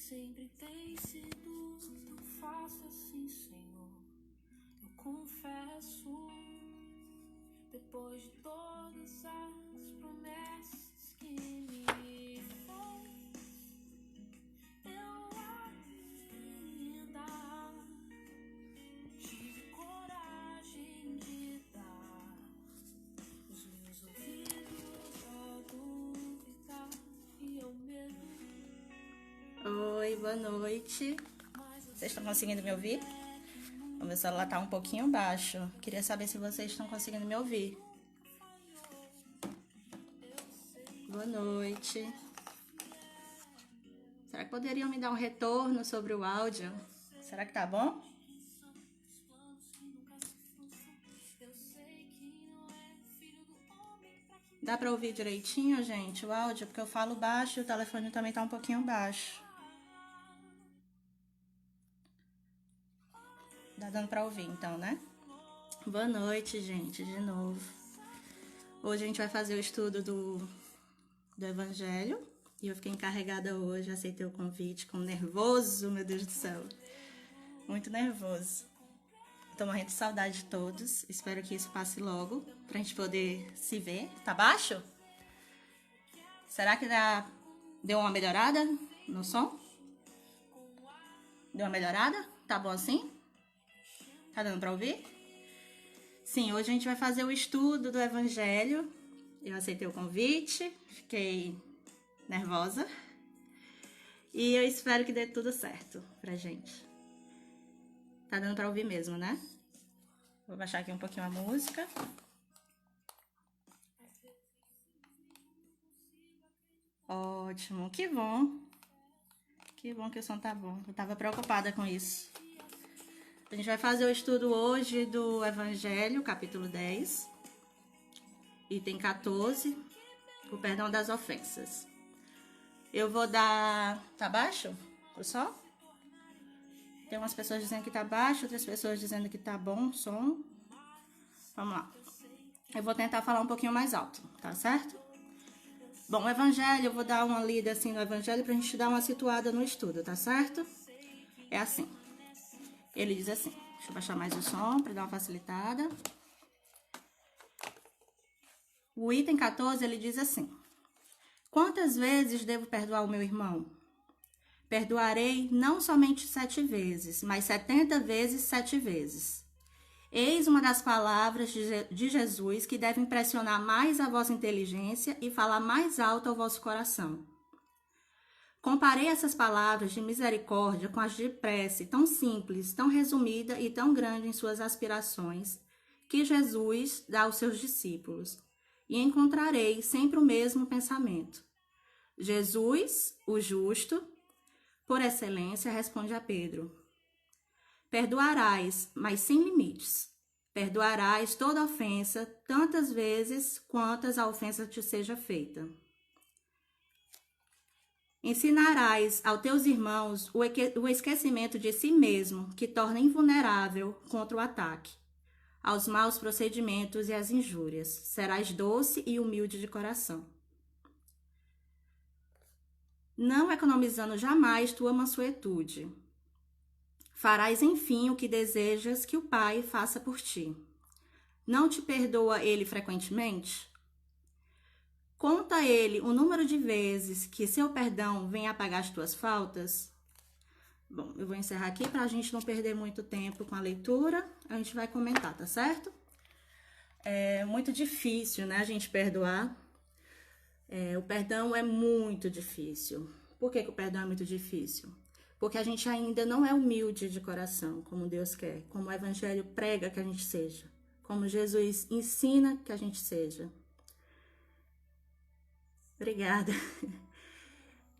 sempre tem sido tão fácil assim, Senhor. Eu confesso, depois de todas as promessas que me fez, eu ainda tive coragem de dar os meus ouvidos a duvidar e eu mesmo. Oi, boa noite. Vocês estão conseguindo me ouvir? O meu celular tá um pouquinho baixo. Queria saber se vocês estão conseguindo me ouvir. Boa noite. Será que poderiam me dar um retorno sobre o áudio? Será que tá bom? Dá pra ouvir direitinho, gente, o áudio? Porque eu falo baixo e o telefone também tá um pouquinho baixo. Tá dando pra ouvir, então, né? Boa noite, gente, de novo. Hoje a gente vai fazer o estudo do Evangelho. E eu fiquei encarregada hoje, aceitei o convite com nervoso, meu Deus do céu. Muito nervoso. Tô morrendo de saudade de todos. Espero que isso passe logo, pra gente poder se ver. Tá baixo? Será que deu uma melhorada no som? Deu uma melhorada? Tá bom assim? Tá dando pra ouvir? Sim, hoje a gente vai fazer o estudo do Evangelho. Eu aceitei o convite, fiquei nervosa. E eu espero que dê tudo certo pra gente. Tá dando pra ouvir mesmo, né? Vou baixar aqui um pouquinho a música. Ótimo, que bom. Que bom que o som tá bom. Eu tava preocupada com isso. A gente vai fazer o estudo hoje do Evangelho, capítulo 10, item 14, o perdão das ofensas. Eu vou dar... Tá baixo o som? Tem umas pessoas dizendo que tá baixo, outras pessoas dizendo que tá bom o som. Vamos lá. Eu vou tentar falar um pouquinho mais alto, tá certo? Bom, o Evangelho, eu vou dar uma lida assim no Evangelho pra gente dar uma situada no estudo, tá certo? É assim. Ele diz assim, deixa eu baixar mais o som para dar uma facilitada. O item 14, ele diz assim: quantas vezes devo perdoar o meu irmão? Perdoarei não somente 7 vezes, mas 70 vezes 7 vezes. Eis uma das palavras de Jesus que deve impressionar mais a vossa inteligência e falar mais alto ao vosso coração. Comparei essas palavras de misericórdia com as de prece, tão simples, tão resumida e tão grande em suas aspirações, que Jesus dá aos seus discípulos, e encontrarei sempre o mesmo pensamento. Jesus, o justo, por excelência, responde a Pedro: perdoarás, mas sem limites. Perdoarás toda ofensa, tantas vezes quantas a ofensa te seja feita. Ensinarás aos teus irmãos o esquecimento de si mesmo, que torna invulnerável contra o ataque, aos maus procedimentos e às injúrias. Serás doce e humilde de coração, não economizando jamais tua mansuetude. Farás, enfim, o que desejas que o Pai faça por ti. Não te perdoa ele frequentemente? Conta ele o número de vezes que seu perdão vem apagar as tuas faltas? Bom, eu vou encerrar aqui para a gente não perder muito tempo com a leitura. A gente vai comentar, tá certo? É muito difícil, né, a gente perdoar. O perdão é muito difícil. Por que o perdão é muito difícil? Porque a gente ainda não é humilde de coração, como Deus quer, como o Evangelho prega que a gente seja, como Jesus ensina que a gente seja. Obrigada.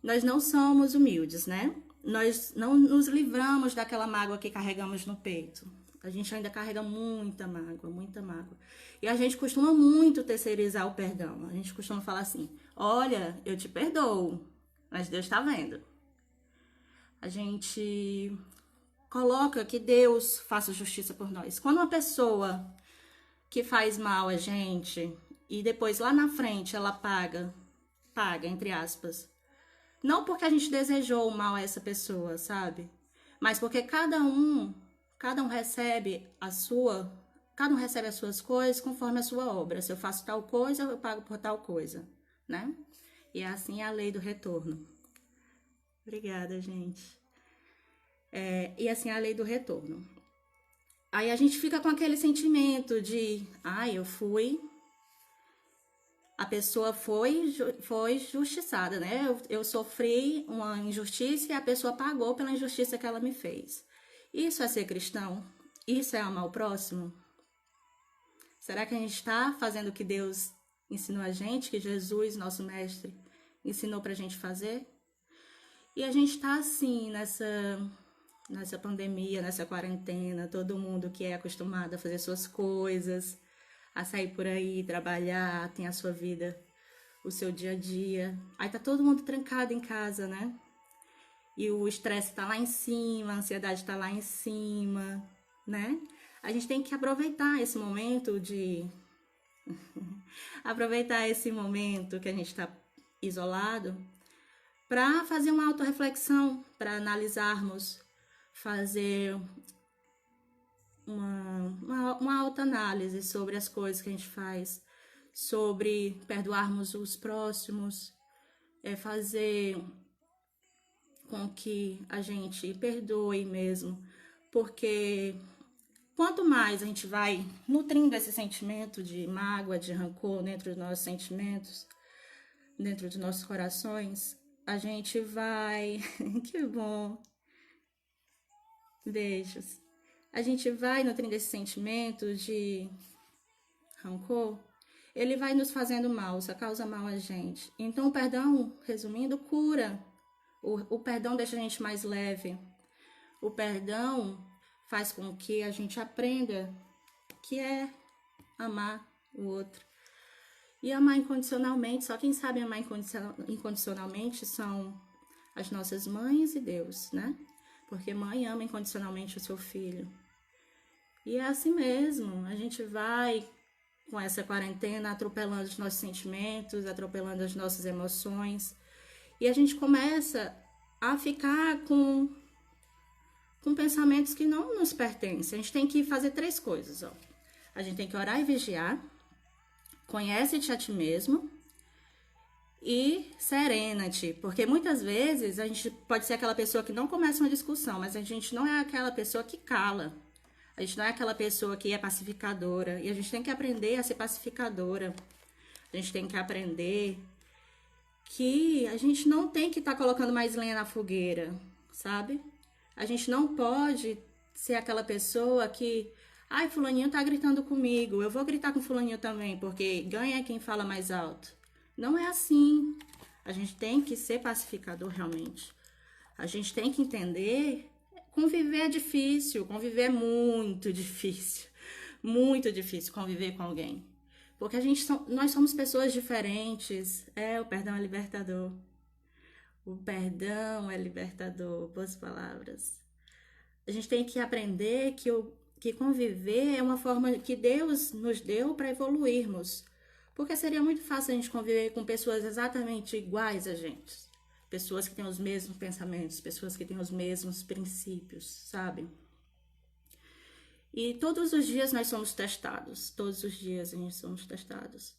Nós não somos humildes, né? Nós não nos livramos daquela mágoa que carregamos no peito. A gente ainda carrega muita mágoa, muita mágoa. E a gente costuma muito terceirizar o perdão. A gente costuma falar assim: olha, eu te perdoo, mas Deus está vendo. A gente coloca que Deus faça justiça por nós. Quando uma pessoa que faz mal a gente e depois lá na frente ela paga, entre aspas, Não porque a gente desejou o mal a essa pessoa, sabe? Mas porque cada um recebe cada um recebe as suas coisas conforme a sua obra. Se eu faço tal coisa, eu pago por tal coisa, né? E assim é a lei do retorno. Obrigada, gente. E assim é a lei do retorno. Aí a gente fica com aquele sentimento de, eu fui, a pessoa foi justiçada, né? Eu sofri uma injustiça e a pessoa pagou pela injustiça que ela me fez. Isso é ser cristão? Isso é amar o próximo? Será que a gente está fazendo o que Deus ensinou a gente, que Jesus, nosso mestre, ensinou pra gente fazer? E a gente tá assim, nessa pandemia, nessa quarentena, todo mundo que é acostumado a fazer suas coisas, a sair por aí, trabalhar, tem a sua vida, o seu dia a dia. Aí tá todo mundo trancado em casa, né? E o estresse tá lá em cima, a ansiedade tá lá em cima, né? A gente tem que aproveitar esse momento aproveitar esse momento que a gente tá isolado para fazer uma autorreflexão, para analisarmos, fazer uma autoanálise sobre as coisas que a gente faz, sobre perdoarmos os próximos, fazer com que a gente perdoe mesmo, porque quanto mais a gente vai nutrindo esse sentimento de mágoa, de rancor dentro dos nossos sentimentos, dentro dos nossos corações, a gente vai... Que bom! Beijos. A gente vai nutrindo esse sentimento de rancor, ele vai nos fazendo mal, só causa mal a gente. Então o perdão, resumindo, cura. O perdão deixa a gente mais leve. O perdão faz com que a gente aprenda que é amar o outro. E amar incondicionalmente, só quem sabe amar incondicionalmente são as nossas mães e Deus, né? Porque mãe ama incondicionalmente o seu filho. E é assim mesmo, a gente vai com essa quarentena atropelando os nossos sentimentos, atropelando as nossas emoções. E a gente começa a ficar com pensamentos que não nos pertencem. A gente tem que fazer 3 coisas, ó. A gente tem que orar e vigiar, conhece-te a ti mesmo e serena-te. Porque muitas vezes a gente pode ser aquela pessoa que não começa uma discussão, mas a gente não é aquela pessoa que cala. A gente não é aquela pessoa que é pacificadora. E a gente tem que aprender a ser pacificadora. A gente tem que aprender que a gente não tem que estar colocando mais lenha na fogueira, sabe? A gente não pode ser aquela pessoa que... fulaninho tá gritando comigo, eu vou gritar com fulaninho também, porque ganha quem fala mais alto. Não é assim. A gente tem que ser pacificador realmente. A gente tem que entender... Conviver é difícil, conviver é muito difícil. Muito difícil conviver com alguém. Porque nós somos pessoas diferentes. O perdão é libertador. O perdão é libertador. Boas palavras. A gente tem que aprender que conviver é uma forma que Deus nos deu para evoluirmos. Porque seria muito fácil a gente conviver com pessoas exatamente iguais a gente. Pessoas que têm os mesmos pensamentos, pessoas que têm os mesmos princípios, sabe? E todos os dias nós somos testados. Todos os dias a gente somos testados.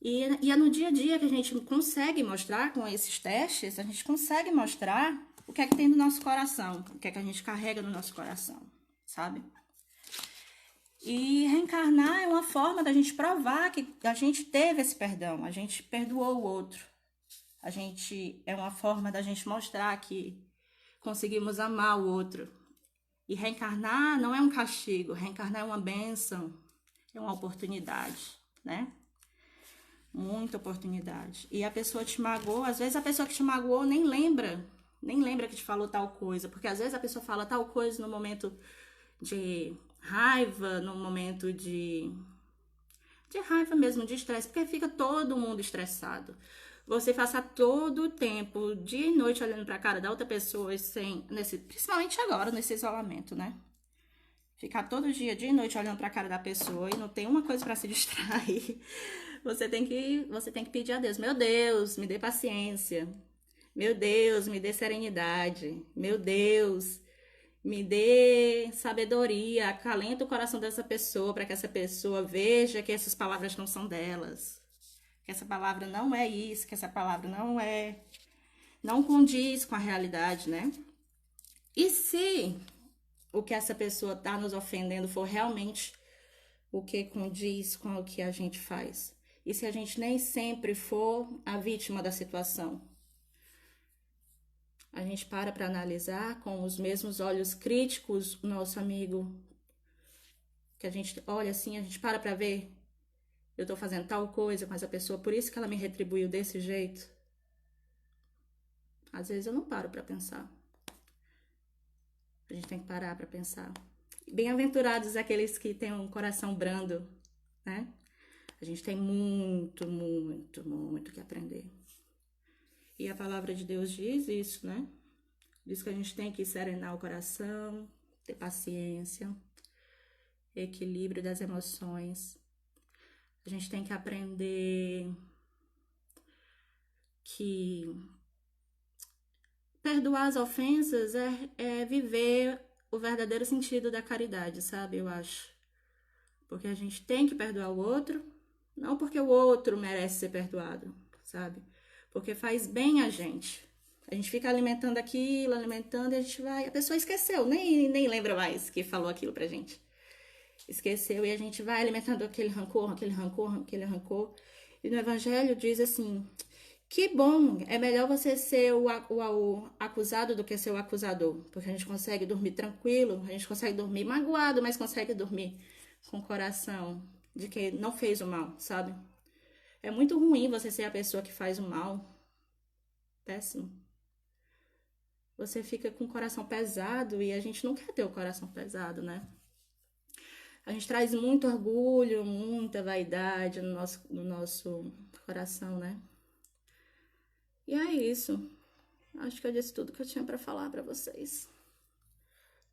E é no dia a dia que a gente consegue mostrar, com esses testes, a gente consegue mostrar o que é que tem no nosso coração, o que é que a gente carrega no nosso coração, sabe? E reencarnar é uma forma da gente provar que a gente teve esse perdão, a gente perdoou o outro. É uma forma da gente mostrar que conseguimos amar o outro. E reencarnar não é um castigo, reencarnar é uma bênção, é uma oportunidade, né? Muita oportunidade. E a pessoa te magoou, às vezes a pessoa que te magoou nem lembra que te falou tal coisa, porque às vezes a pessoa fala tal coisa no momento de raiva, no momento de raiva mesmo, de estresse, porque fica todo mundo estressado. Você passar todo o tempo, dia e noite, olhando pra cara da outra pessoa, principalmente agora, nesse isolamento, né? Ficar todo dia e noite, olhando pra cara da pessoa e não tem uma coisa pra se distrair. Você tem que pedir a Deus, meu Deus, me dê paciência. Meu Deus, me dê serenidade. Meu Deus, me dê sabedoria. Acalenta o coração dessa pessoa para que essa pessoa veja que essas palavras não são delas. Que essa palavra não é isso, que essa palavra não condiz com a realidade, né? E se o que essa pessoa está nos ofendendo for realmente o que condiz com o que a gente faz? E se a gente nem sempre for a vítima da situação? A gente para analisar com os mesmos olhos críticos o nosso amigo, que a gente olha assim, a gente para ver, eu tô fazendo tal coisa com essa pessoa, por isso que ela me retribuiu desse jeito. Às vezes eu não paro para pensar. A gente tem que parar para pensar. Bem-aventurados aqueles que têm um coração brando, né? A gente tem muito, muito, muito que aprender. E a palavra de Deus diz isso, né? Diz que a gente tem que serenar o coração, ter paciência, equilíbrio das emoções. A gente tem que aprender que perdoar as ofensas é viver o verdadeiro sentido da caridade, sabe? Eu acho. Porque a gente tem que perdoar o outro, não porque o outro merece ser perdoado, sabe? Porque faz bem a gente. A gente fica alimentando aquilo, alimentando, e a gente vai. A pessoa esqueceu, nem lembra mais que falou aquilo pra gente. Esqueceu e a gente vai alimentando aquele rancor, aquele rancor, aquele rancor. E no Evangelho diz assim: que bom, é melhor você ser o acusado do que ser o acusador. Porque a gente consegue dormir tranquilo, a gente consegue dormir magoado, mas consegue dormir com o coração de que não fez o mal, sabe? É muito ruim você ser a pessoa que faz o mal. Péssimo. Você fica com o coração pesado e a gente não quer ter o coração pesado, né? A gente traz muito orgulho, muita vaidade no nosso coração, né? E é isso. Acho que eu disse tudo que eu tinha para falar para vocês.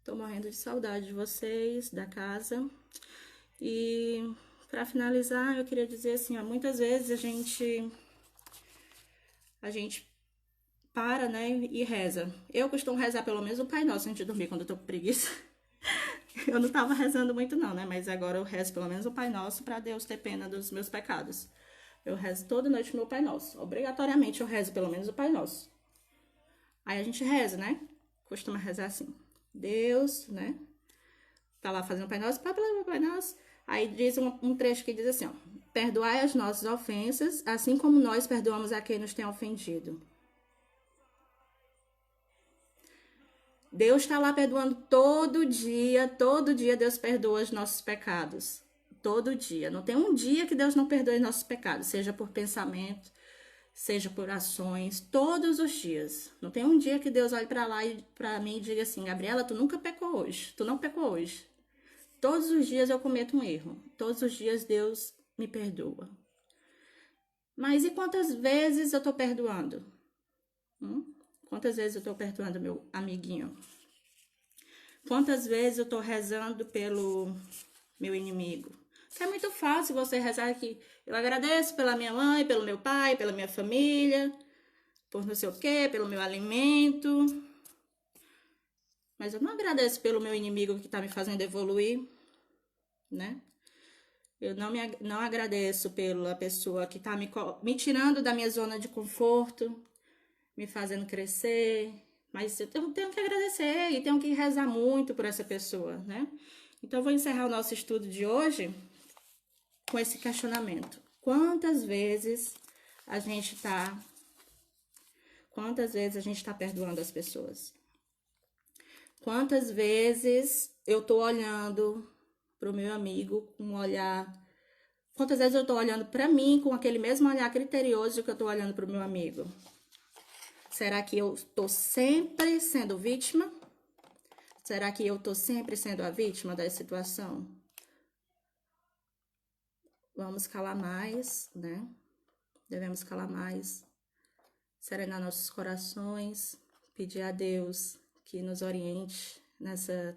Tô morrendo de saudade de vocês, da casa. E para finalizar, eu queria dizer assim, ó, muitas vezes a gente para, né, e reza. Eu costumo rezar pelo menos o Pai Nosso antes de dormir quando eu tô com preguiça. Eu não tava rezando muito não, né, mas agora eu rezo pelo menos o Pai Nosso para Deus ter pena dos meus pecados. Eu rezo toda noite o meu Pai Nosso. Obrigatoriamente eu rezo pelo menos o Pai Nosso. Aí a gente reza, né? Costuma rezar assim. Deus, né? Tá lá fazendo o Pai Nosso, Pai Nosso. Aí diz um trecho que diz assim, ó. Perdoai as nossas ofensas, assim como nós perdoamos a quem nos tem ofendido. Deus está lá perdoando todo dia Deus perdoa os nossos pecados. Todo dia. Não tem um dia que Deus não perdoe nossos pecados, seja por pensamento, seja por ações, todos os dias. Não tem um dia que Deus olhe para lá e para mim e diga assim: Gabriela, tu nunca pecou hoje, tu não pecou hoje. Todos os dias eu cometo um erro, todos os dias Deus me perdoa. Mas e quantas vezes eu tô perdoando? Quantas vezes eu tô perdoando meu amiguinho? Quantas vezes eu tô rezando pelo meu inimigo? É muito fácil você rezar aqui. Eu agradeço pela minha mãe, pelo meu pai, pela minha família, por não sei o quê, pelo meu alimento. Mas eu não agradeço pelo meu inimigo que tá me fazendo evoluir, né? Eu não agradeço pela pessoa que tá me tirando da minha zona de conforto, me fazendo crescer. Mas eu tenho que agradecer e tenho que rezar muito por essa pessoa, né? Então, eu vou encerrar o nosso estudo de hoje com esse questionamento. Quantas vezes a gente tá perdoando as pessoas? Quantas vezes eu tô olhando pro meu amigo com um olhar... Quantas vezes eu tô olhando para mim com aquele mesmo olhar criterioso que eu tô olhando pro meu amigo? Será que eu tô sempre sendo vítima? Será que eu tô sempre sendo a vítima da situação? Vamos calar mais, né? Devemos calar mais, serenar nossos corações, pedir a Deus que nos oriente nessa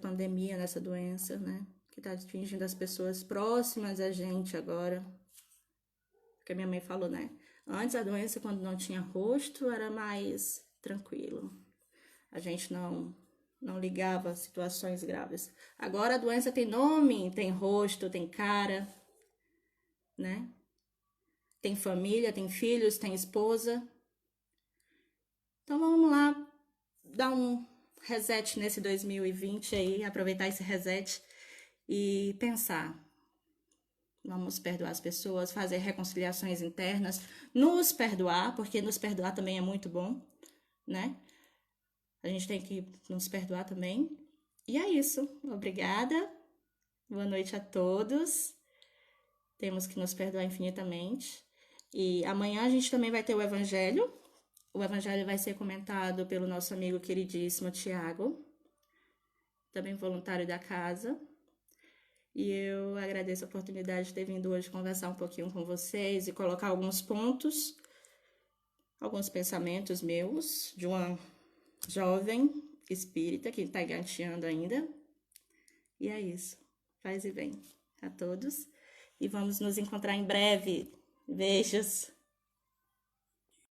pandemia, nessa doença, né? Que tá atingindo as pessoas próximas a gente agora. Porque minha mãe falou, né? Antes a doença, quando não tinha rosto, era mais tranquilo. A gente não ligava a situações graves. Agora a doença tem nome, tem rosto, tem cara, né? Tem família, tem filhos, tem esposa. Então vamos lá dar um reset nesse 2020 aí, aproveitar esse reset e pensar. Vamos perdoar as pessoas, fazer reconciliações internas, nos perdoar, porque nos perdoar também é muito bom, né? A gente tem que nos perdoar também. E é isso. Obrigada. Boa noite a todos. Temos que nos perdoar infinitamente. E amanhã a gente também vai ter o Evangelho. O Evangelho vai ser comentado pelo nosso amigo queridíssimo Tiago, também voluntário da casa. E eu agradeço a oportunidade de ter vindo hoje conversar um pouquinho com vocês e colocar alguns pontos, alguns pensamentos meus de uma jovem espírita que está engateando ainda. E é isso. Paz e bem a todos. E vamos nos encontrar em breve. Beijos.